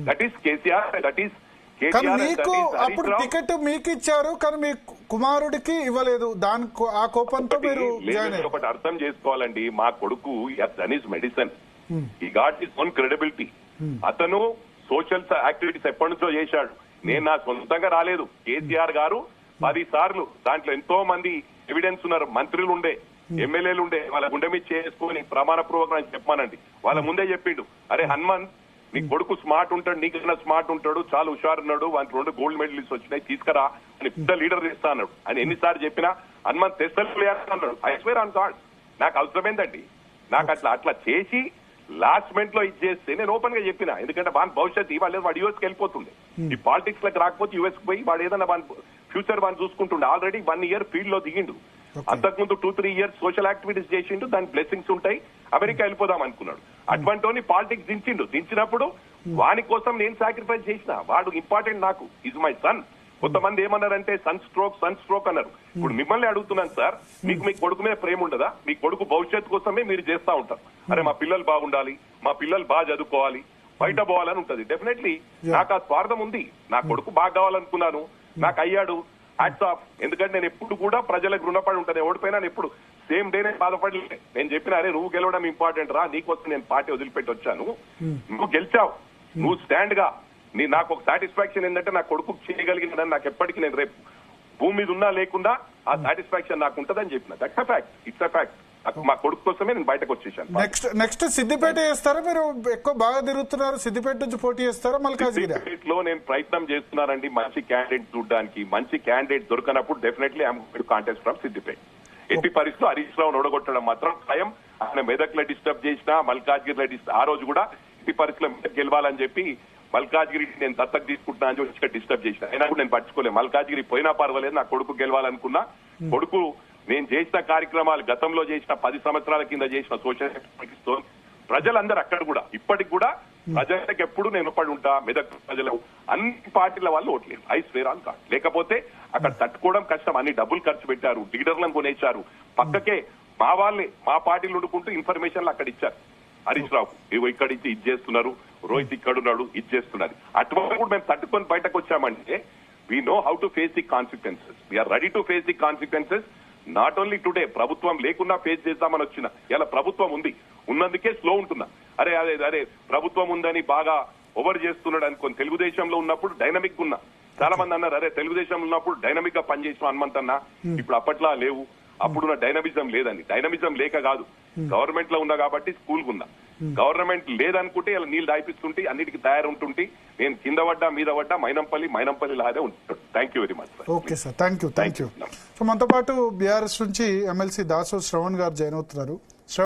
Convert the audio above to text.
That is KCR, that is కానీ మీకు అప్పుడు టికెట్ మీకు ఇచ్చారు కానీ మీ కుమారుడికి ఇవ్వలేదు. దాని ఆ కోపంతో మీరు ఒకటి అర్థం చేసుకోవాలండి. మా కొడుకు దట్ ఈస్ మెడిసిన్, ఈ గాట్ హిస్ ఓన్ క్రెడిబిలిటీ. అతను సోషల్ యాక్టివిటీస్ ఎప్పటి నుంచో చేశాడు. నేను నా సొంతంగా రాలేదు. కేసీఆర్ గారు 10 సార్లు, దాంట్లో ఎంతో మంది ఎవిడెన్స్ ఉన్నారు, మంత్రులు ఉండే, ఎమ్మెల్యేలు ఉండే, వాళ్ళ గుండె మీద చేసుకుని ప్రమాణపూర్వకంగా చెప్పానండి. వాళ్ళ ముందే చెప్పిండు, అరే హనుమంత్ నీ కొడుకు స్మార్ట్ ఉంటాడు, నీకన్నా స్మార్ట్ ఉంటాడు, చాలా హుషారు ఉన్నాడు, వానికి 2 గోల్డ్ మెడలిస్ట్ వచ్చినాయి, తీసుకురా అని పెద్ద లీడర్ తెస్తా అన్నాడు. అని ఎన్నిసార్లు చెప్పినా హనుమంత్ తెస్తలే అన్నాడు. ఐ స్వేర్ ఆన్ గాడ్, నాకు అవసరమైందండి. నాకు అట్లా చేసి లాస్ట్ మినిట్ లో ఇచ్చేస్తే నేను ఓపెన్ గా చెప్పిన, ఎందుకంటే వాని భవిష్యత్తు ఇవాళ వాడు యూఎస్ కి వెళ్ళిపోతుండే. ఈ పాలిటిక్స్ లకు రాకపోతే యూఎస్ కి పోయి వాడు ఏదైనా వాని ఫ్యూచర్ వాడిని చూసుకుంటుండే. ఆల్రెడీ 1 ఇయర్ ఫీల్డ్ లో దిగిండు, అంతకుముందు 2-3 ఇయర్స్ సోషల్ యాక్టివిటీస్ చేసిండు, దాని బ్లెస్సింగ్స్ ఉంటాయి, అమెరికా వెళ్ళిపోదాం అనుకున్నాడు. అటువంటి పాలిటిక్స్ దించినప్పుడు వాని కోసం నేను సాక్రిఫైస్ చేసిన. వాడు ఇంపార్టెంట్ నాకు, ఈజ్ మై సన్. కొంతమంది ఏమన్నారంటే సన్ స్ట్రోక్ అన్నారు. ఇప్పుడు మిమ్మల్ని అడుగుతున్నాను సార్, మీకు మీ కొడుకు మీద ప్రేమ ఉండదా? మీ కొడుకు భవిష్యత్తు కోసమే మీరు చేస్తా ఉంటారు. అరే మా పిల్లలు బాగుండాలి, మా పిల్లలు బాగా చదువుకోవాలి, బయట పోవాలని ఉంటది. డెఫినెట్లీ నాకు ఆ స్వార్థం ఉంది. నా కొడుకు బాగా కావాలనుకున్నాను, నాకు అయ్యాడు, హ్యాట్స్ ఆఫ్. ఎందుకంటే నేను ఎప్పుడు కూడా ప్రజలకు రుణపడి ఉంటాను. ఓడిపోయినా ఎప్పుడు సేమ్ డే నేను బాధపడలే. నేను చెప్పిన, అరే నువ్వు గెలవడం ఇంపార్టెంట్ రా, నీకోసం నేను పార్టీ వదిలిపెట్టి వచ్చాను, నువ్వు గెలిచావు, నువ్వు స్టాండ్ గా. నాకు ఒక సాటిస్ఫాక్షన్ ఏంటంటే నా కొడుకు చేయగలిగినదని నాకు ఎప్పటికీ, నేను రేపు భూమి మీద ఉన్నా లేకుండా ఆ సాటిస్ఫాక్షన్ నాకు ఉంటుందని చెప్పిన. That's a fact, it's a fact. మా కొడుకు కోసమే నేను బయటకు వచ్చేసాను. నెక్స్ట్ సిద్దిపేట చేస్తారా? మీరు ఎక్కువ బాగా తిరుగుతున్నారు, సిద్దిపేట నుంచి పోటీ చేస్తారా మల్కాజ్గిరి? సిద్దిపేటలో నేను ప్రయత్నం చేస్తున్నానండి మంచి క్యాండిడేట్ చూడడానికి. మంచి క్యాండిడేట్ దొరకనప్పుడు definitely I'm going to contest from Siddipet. ఎట్టి పరిస్థితుల్లో హరీష్ రావును ఓడగొట్టడం మాత్రం భయం. ఆయన మెదక్లో డిస్టర్బ్ చేసినా, మల్కాజ్గిరిలో ఆ రోజు కూడా ఎట్టి పరిస్థితుల్లో మెదక్ గెలవాలని చెప్పి మల్కాజ్గిరి నేను దత్తకు తీసుకుంటున్నా అని చెప్పి డిస్టర్బ్ చేసిన. అయినా కూడా నేను పట్టుకోలేదు. మల్కాజ్గిరి పోయినా పర్వాలేదు, నా కొడుకు గెలవాలనుకున్నా. కొడుకు నేను చేసిన కార్యక్రమాలు, గతంలో చేసిన 10 సంవత్సరాల కింద చేసిన సోషల్ యాక్టివిటీస్ తో ప్రజలందరూ అక్కడ కూడా ఇప్పటికి కూడా ప్రజలకు ఎప్పుడు నేను పడి ఉంటా. మెదక్ ప్రజలు అన్ని పార్టీల వాళ్ళు ఓట్లేదు, ఐ స్వేర్ ఆన్ గాడ్. లేకపోతే అక్కడ తట్టుకోవడం కష్టం. అన్ని డబ్బులు ఖర్చు పెట్టారు, లీడర్లను కొనేశారు. పక్కకే మా వాళ్ళే, మా పార్టీలు వండుకుంటూ ఇన్ఫర్మేషన్లు అక్కడ ఇచ్చారు. హరీష్ రావు ఇవి ఇక్కడ ఇచ్చి ఇది చేస్తున్నారు, రోహిత్ ఇక్కడున్నాడు ఇది చేస్తున్నారు. అటువంటి కూడా మేము తట్టుకొని బయటకు వచ్చామంటే we know how to face the consequences. We are ready to face the consequences. Not only today, ప్రభుత్వం లేకున్నా ఫేస్ చేద్దామని వచ్చిన. ఇలా ప్రభుత్వం ఉంది, ఉన్నందుకే స్లో ఉంటున్నా. అరే ప్రభుత్వం ఉందని బాగా ఓవర్ చేస్తున్నాడు అనుకోని. తెలుగుదేశంలో ఉన్నప్పుడు డైనమిక్ ఉన్నా. చాలా మంది అన్నారు, అరే తెలుగుదేశంలో ఉన్నప్పుడు డైనమిక్ గా పనిచేసిన హనుమంత్ అన్న, ఇప్పుడు అప్పట్లా లేవు, అప్పుడున్న డైనమిజం లేదని. డైనమిజం లేక కాదు, గవర్నమెంట్ లో ఉన్నా కాబట్టి స్కూల్ ఉన్నా. గవర్నమెంట్ లేదనుకుంటే ఇలా నీళ్లు దాయిపిస్తుంటే అన్నిటికీ తయారుంటుంటే నేను కింద పడ్డా మీద పడ్డా మైనంపల్లి లాగే ఉంటాడు. Thank you very much sir. Okay sir, thank you. So మనతో పాటు బీఆర్ఎస్ నుంచి ఎమ్మెల్సీ దాసో శ్రవణ్ గారు జాయిన్ అవుతున్నారు.